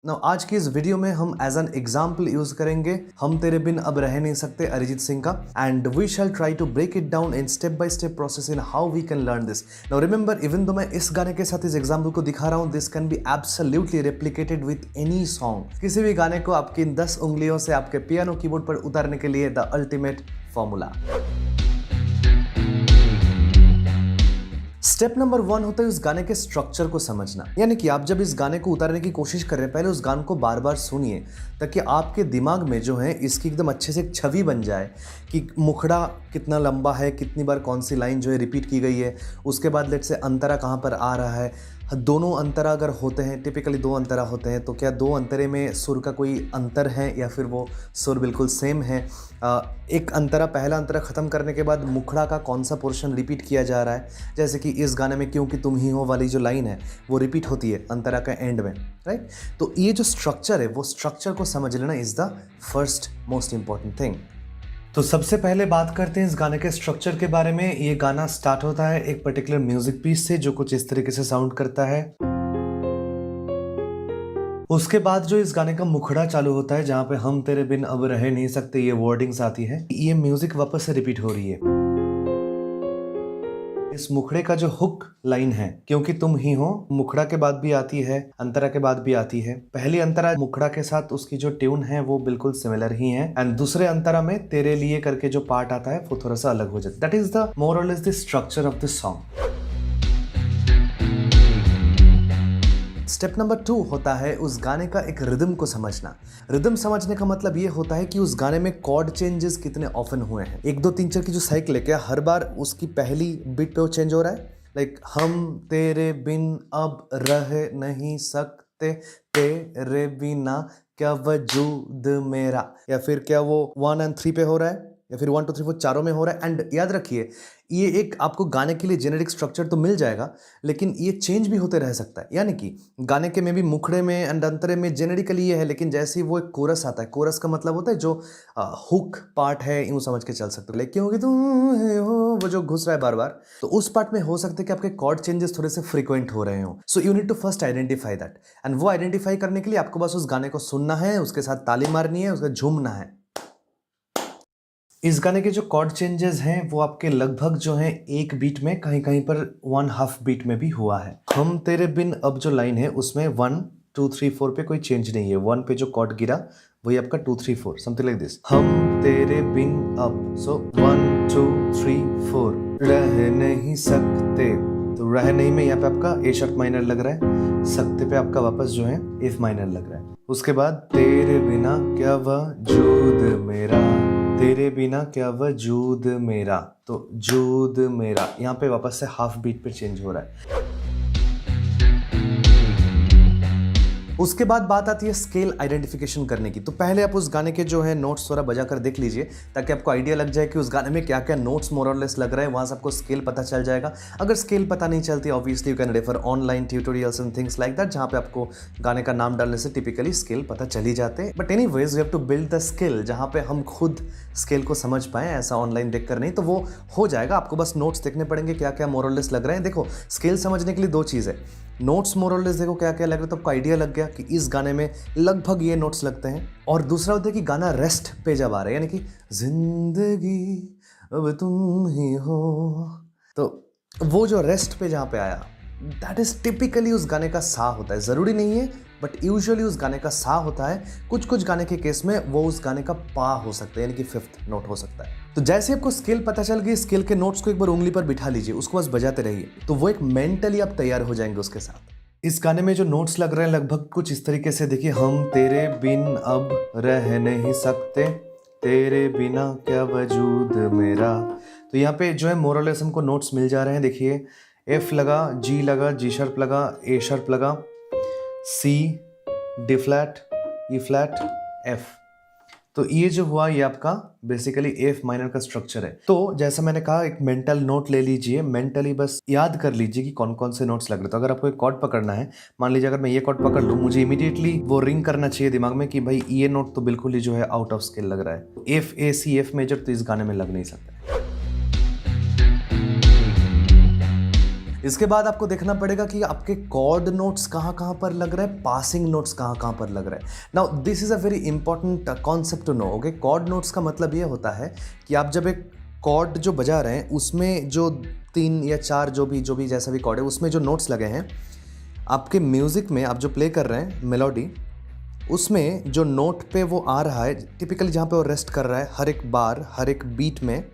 आज की इस वीडियो में हम एज एन एग्जाम्पल यूज करेंगे हम तेरे बिन अब रह नहीं सकते अरिजीत सिंह का, and we shall try to break it down in step by step process in how we can learn this. Now remember, even though मैं इस गाने के साथ इस एग्जाम्पल को दिखा रहा हूं, this can be absolutely replicated with any song. किसी भी गाने को आपकी इन 10 उंगलियों से आपके पियानो कीबोर्ड पर उतारने के लिए the ultimate formula. Step number 1 होता है उस गाने के स्ट्रक्चर को समझना। यानी कि आप जब इस गाने को उतारने की कोशिश कर रहे हैं, पहले उस गाने को बार बार सुनिए ताकि आपके दिमाग में जो है इसकी एकदम अच्छे से एक छवि बन जाए कि मुखड़ा कितना लंबा है, कितनी बार कौन सी लाइन जो है रिपीट की गई है, उसके बाद लेट से अंतरा कहाँ पर आ रहा है, दोनों अंतरा अगर होते हैं, टिपिकली 2 अंतरा होते हैं, तो क्या 2 अंतरे में सुर का कोई अंतर है या फिर वो सुर बिल्कुल सेम है। एक अंतरा, पहला अंतरा ख़त्म करने के बाद मुखड़ा का कौन सा पोर्शन रिपीट किया जा रहा है, जैसे कि इस गाने में क्योंकि तुम ही हो वाली जो लाइन है वो रिपीट होती है अंतरा का एंड में, राइट। तो ये जो स्ट्रक्चर है वो स्ट्रक्चर को समझ लेना is the first most important thing. तो सबसे पहले बात करते हैं इस गाने के स्ट्रक्चर के बारे में। ये गाना स्टार्ट होता है एक पर्टिकुलर म्यूजिक पीस से जो कुछ इस तरीके से साउंड करता है। उसके बाद जो इस गाने का मुखड़ा चालू होता है जहां पे हम तेरे बिन अब रह नहीं सकते ये वर्डिंग्स आती है, ये म्यूजिक वापस से रिपीट हो रही है। इस मुखड़े का जो हुक लाइन है क्योंकि तुम ही हो, मुखड़ा के बाद भी आती है, अंतरा के बाद भी आती है। पहली अंतरा मुखड़ा के साथ उसकी जो ट्यून है वो बिल्कुल सिमिलर ही है, एंड दूसरे अंतरा में तेरे लिए करके जो पार्ट आता है वो थोड़ा सा अलग हो जाता है। दैट इज द मोर और less the structure of the song. Step number 2 होता है उस गाने का एक रिदम को समझना। रिदम समझने का मतलब ये होता है कि उस गाने में कॉर्ड चेंजेस कितने ऑफन हुए हैं। 1 2 3 4 की जो साइकिल है, क्या हर बार उसकी पहली बीट पे वो चेंज हो रहा है? लाइक हम तेरे बिन अब रह नहीं सकते, तेरे बिना क्या वजूद मेरा, या फिर क्या वो 1 और 3 पे हो रहा है, या फिर 1 2 3 4 चारों में हो रहा है। एंड याद रखिए, ये एक आपको गाने के लिए जेनेरिक स्ट्रक्चर तो मिल जाएगा, लेकिन ये चेंज भी होते रह सकता है। यानी कि गाने के में भी मुखड़े में एंड अंतरे में जेनेरिकली ये है, लेकिन जैसे ही वो एक कोरस आता है, कोरस का मतलब होता है जो हुक पार्ट है, यूँ समझ के चल सकते हो। लेकिन क्योंकि तुम हो वो जो घुस रहा है बार बार, तो उस पार्ट में हो सकता है कि आपके कॉर्ड चेंजेस थोड़े से फ्रीक्वेंट हो रहे हो। So you need to first identify that, and वो आइडेंटिफाई करने के लिए आपको बस उस गाने को सुनना है, उसके साथ ताली मारनी है, उसका झूमना है। इस गाने के जो कॉर्ड चेंजेस हैं वो आपके लगभग जो हैं 1 बीट में, कहीं कहीं पर 1/2 बीट में भी हुआ है। हम तेरे बिन अब जो लाइन है उसमें 1 2 3 4 पे कोई चेंज नहीं है। 1 पे जो कॉर्ड गिरा वही आपका 2 3 4 समथिंग लाइक दिस। हम तेरे बिन अब, सो 1 2 3 4 रह नहीं सकते, तो रह नहीं में यहाँ पे आपका ए शार्प माइनर लग रहा है, सकते पे आपका वापस जो है एफ माइनर लग रहा है। उसके बाद तेरे बिना क्या वजूद मेरा, तेरे बिना क्या वजूद मेरा, तो जूद मेरा यहाँ पे वापस से हाफ बीट पे चेंज हो रहा है। उसके बाद बात आती है स्केल आइडेंटिफिकेशन करने की। तो पहले आप उस गाने के जो है नोट्स थोड़ा बजा कर देख लीजिए ताकि आपको आइडिया लग जाए कि उस गाने में क्या क्या नोट्स मोर और लेस लग रहे हैं, वहाँ से आपको स्केल पता चल जाएगा। अगर स्केल पता नहीं चलती, obviously you can refer online tutorials and things like that, जहाँ पे आपको गाने का नाम डालने से टिपिकली स्केल पता चल ही जाते हैं। But anyways we have to build the skill, जहाँ पे हम खुद स्केल को समझ पाएँ, ऐसा ऑनलाइन देख कर नहीं, तो वो हो जाएगा। आपको बस नोट्स देखने पड़ेंगे क्या क्या मोर और लेस लग रहे हैं। देखो, स्केल समझने के लिए 2 चीज़ है, नोट्स मोर और लेस देखो क्या क्या लग रहा है, तो आपको आइडिया लग गया कि इस गाने में लगभग ये नोट्स लगते हैं। और दूसरा होता है कि गाना रेस्ट पे जब आ रहा है, यानी कि जिंदगी अब तुम ही हो, तो वो जो रेस्ट पे जहाँ पे आया, दैट इज टिपिकली उस गाने का सा होता है। ज़रूरी नहीं है बट यूजुअली उस गाने का सा होता है। कुछ कुछ गाने के केस में वो उस गाने का पा हो सकता है, यानी कि 5th नोट हो सकता है। तो जैसे आपको स्केल पता चल गई, स्केल के नोट्स को एक बार उंगली पर बिठा लीजिए, उसको बस बजाते रहिए, तो वो एक मेंटली आप तैयार हो जाएंगे उसके साथ। इस गाने में जो नोट्स लग रहे हैं लगभग कुछ इस तरीके से, देखिए, हम तेरे बिन अब रह नहीं सकते, तेरे बिना क्या वजूद मेरा। तो यहाँ पे जो है मोर और लेस हमको नोट्स मिल जा रहे हैं। देखिए, एफ लगा, जी लगा, जी शार्प लगा, ए शार्प लगा, सी, डी फ्लैट, ई फ्लैट, एफ। तो ये जो हुआ ये आपका बेसिकली एफ माइनर का स्ट्रक्चर है। तो जैसा मैंने कहा, एक मेंटल नोट ले लीजिए, मेंटली बस याद कर लीजिए कि कौन कौन से नोट्स लग रहे हैं। तो अगर आपको एक कॉर्ड पकड़ना है, मान लीजिए अगर मैं ये कॉर्ड पकड़ लूँ, मुझे इमीडिएटली वो रिंग करना चाहिए दिमाग में कि भाई ये नोट तो बिल्कुल ही जो है आउट ऑफ स्केल लग रहा है। F A C F major तो इस गाने में लग नहीं सकता। इसके बाद आपको देखना पड़ेगा कि आपके कॉर्ड नोट्स कहाँ कहाँ पर लग रहा है, पासिंग नोट्स कहाँ कहाँ पर लग रहा है। Now this is a very important concept to know. Okay, chord notes का मतलब ये होता है कि आप जब एक कॉर्ड जो बजा रहे हैं उसमें जो 3 या 4 जो भी जैसा भी कॉर्ड है उसमें जो नोट्स लगे हैं, आपके म्यूज़िक में आप जो प्ले कर रहे हैं मेलोडी, उसमें जो नोट पे वो आ रहा है, टिपिकली जहाँ पे वो रेस्ट कर रहा है हर एक बार, हर एक बीट में,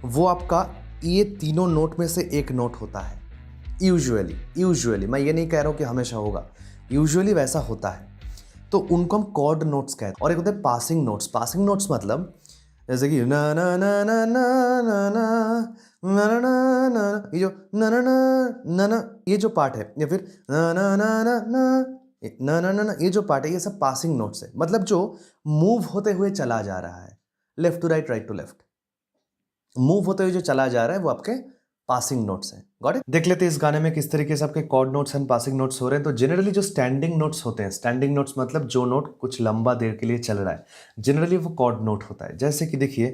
वो आपका ये तीनों नोट में से एक नोट होता है। यूजुअली मैं ये नहीं कह रहा हूँ कि हमेशा होगा, यूजुअली वैसा होता है। तो उनको हम कॉर्ड नोट्स कहते हैं। और एक होते हैं पासिंग नोट्स। पासिंग नोट्स मतलब जैसे कि ना ना ना ना ना ना ना ना ना ना, ये जो ना ना ना ना ये जो पार्ट है, या फिर ना ना ना ना ना ना ना ना ये जो पार्ट है, ये सब पासिंग नोट्स है। मतलब जो मूव होते हुए चला जा रहा है, left to right, right to left, move होते हुए जो चला जा रहा है वो आपके पासिंग नोट्स हैं। Got it? देख लेते हैं इस गाने में किस तरीके से आपके chord notes and passing notes हो रहे हैं। तो जनरली जो स्टैंडिंग नोट्स होते हैं, स्टैंडिंग नोट्स मतलब जो नोट कुछ लंबा देर के लिए चल रहा है, जनरली वो कॉर्ड नोट होता है। जैसे कि देखिए,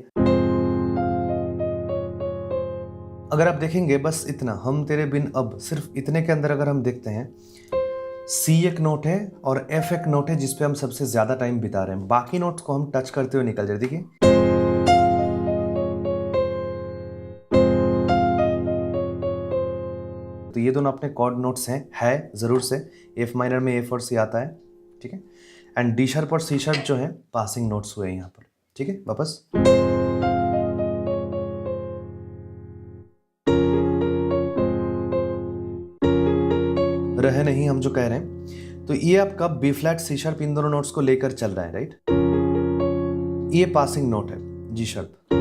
अगर आप देखेंगे बस इतना, हम तेरे बिन अब, सिर्फ इतने के अंदर अगर हम देखते हैं, सी एक नोट है और एफ एक नोट है जिसपे हम सबसे ज्यादा टाइम बिता रहे हैं। बाकी नोट्स को हम टच करते हुए निकल जाए। देखिए, तो ये दोनों अपने कॉर्ड नोट्स हैं, है जरूर से। एफ माइनर में एफ और सी आता है, ठीक है। एंड डी शार्प और सी शार्प जो है पासिंग नोट्स हुए यहाँ पर, ठीक है। वापस रहे नहीं हम जो कह रहे हैं, तो ये आपका बी फ्लैट सी शार्प इन दोनों नोट्स को लेकर चल रहा है, राइट। ये पासिंग नोट है जी शार्प।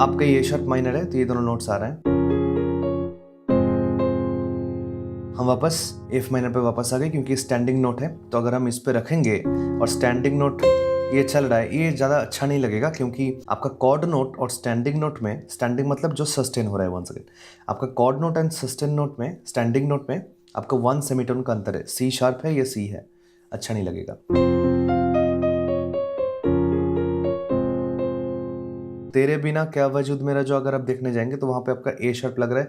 आपका ये शार्प माइनर है, तो ये दोनों नोट्स आ रहे हैं। हम वापस एफ माइनर पे वापस आ गए क्योंकि स्टैंडिंग नोट है। तो अगर हम इस पे रखेंगे और स्टैंडिंग नोट ये चल रहा है, ये ज़्यादा अच्छा नहीं लगेगा क्योंकि आपका कॉर्ड नोट और स्टैंडिंग नोट में, स्टैंडिंग मतलब जो सस्टेन हो रहा है, वंस अगेन आपका chord note and sustain note में, स्टैंडिंग नोट में आपका 1 सेमीटोन का अंतर है। सी शार्प है, ये सी है, अच्छा नहीं लगेगा। तेरे बिना क्या वजूद मेरा जो अगर आप देखने जाएंगे तो वहां पे आपका ए शार्प लग रहा है,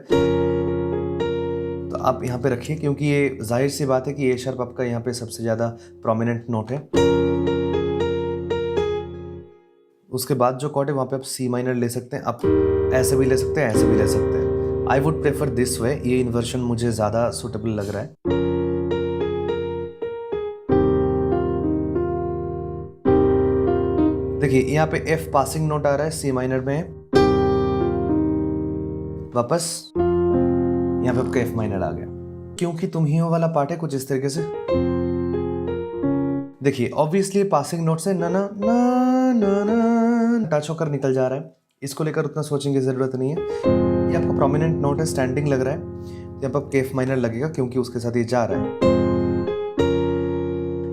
तो आप यहाँ पे रखिए क्योंकि ये जाहिर सी बात है कि ए शार्प आपका यहाँ पे सबसे ज़्यादा प्रोमिनेंट नोट है। उसके बाद जो कॉर्ड है वहाँ पे आप सी माइनर ले सकते हैं, आप ऐसे भी ले सकते हैं, ऐसे भी ले सकते हैं। I would prefer this way, ये इन्वर्शन मुझे ज़्यादा सुटेबल लग रहा है। देखिए यहाँ पे एफ पासिंग नोट आ रहा है, सी माइनर में है। वापस यहाँ पे आपका एफ माइनर आ गया क्योंकि तुम ही हो वाला पार्ट है कुछ इस तरीके से। देखिए ऑब्वियसली पासिंग नोट से ना ना ना ना ना टच होकर निकल जा रहा है, इसको लेकर उतना सोचने की जरूरत नहीं है। ये आपका प्रोमिनेंट नोट है, स्टैंडिंग लग रहा है, यहाँ पर एफ माइनर लगेगा क्योंकि उसके साथ ये जा रहा है।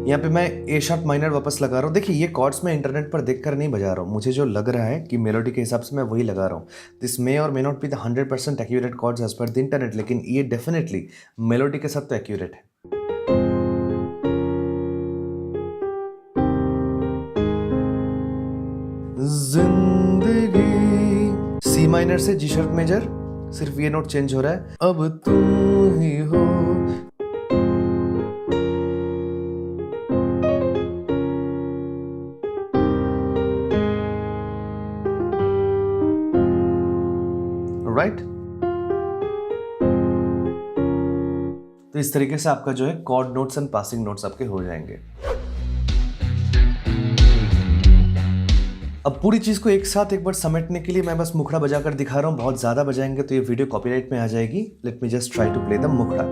यहाँ पे मैं ए शार्प माइनर वापस लगा रहा हूँ। देखिए ये कॉर्ड्स मैं इंटरनेट पर देखकर नहीं बजा रहा हूँ, मुझे जो लग रहा है कि मेलोडी के हिसाब से मैं वही लगा रहा हूँ। दिस मे और may not be the 100% accurate chords as per the internet, लेकिन ये डेफिनेटली मेलोडी के साथ तो एक्यूरेट है। जिंदगी सी माइनर से जी शार्प मेजर, सिर्फ ये नोट चेंज हो रहा है, अब तुम ही हो। राइट, तो इस तरीके से आपका जो है chord notes and passing notes आपके हो जाएंगे। अब पूरी चीज को एक साथ एक बार समेटने के लिए मैं बस मुखड़ा बजाकर दिखा रहा हूँ। बहुत ज्यादा बजाएंगे तो ये वीडियो कॉपीराइट में आ जाएगी। Let me just try to play the mukhda.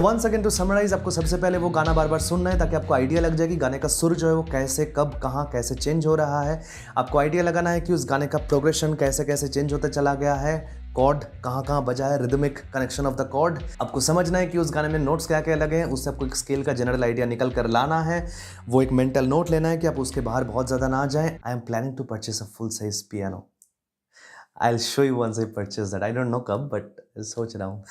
Once again to summarise, आपको सबसे पहले वो गाना बार बार सुनना है ताकि आपको आइडिया लग जाए कि गाने का सुर जो है वो कैसे, कब, कहाँ, कैसे चेंज हो रहा है। आपको आइडिया लगाना है कि उस गाने का प्रोग्रेशन कैसे कैसे चेंज होता चला गया है, कॉर्ड कहाँ कहाँ बजा है, rhythmic connection of the chord. आपको समझना है कि उस गाने में नोट्स क्या क्या लगे हैं, उससे आपको एक स्केल का जनरल आइडिया निकल कर लाना है। वो एक मेंटल नोट लेना है कि आप उसके बाहर बहुत ज़्यादा ना जाएं। I am planning to purchase a full size piano. I'll show you once I purchase that. I don't know कब, but सोच रहा हूँ।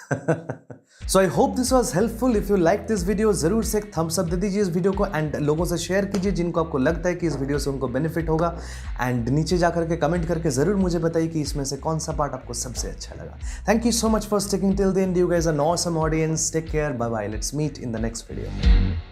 So I hope this was helpful. If you like this video, ज़रूर से एक thumbs up दे दीजिए इस video को एंड लोगों से शेयर कीजिए जिनको आपको लगता है कि इस वीडियो से उनको बेनिफिट होगा। एंड नीचे जा करके कमेंट करके ज़रूर मुझे बताइए कि इसमें से कौन सा पार्ट आपको सबसे अच्छा लगा। Thank you so much for sticking till the end. You guys are an awesome audience. Take care. Bye bye. Let's meet in the next video.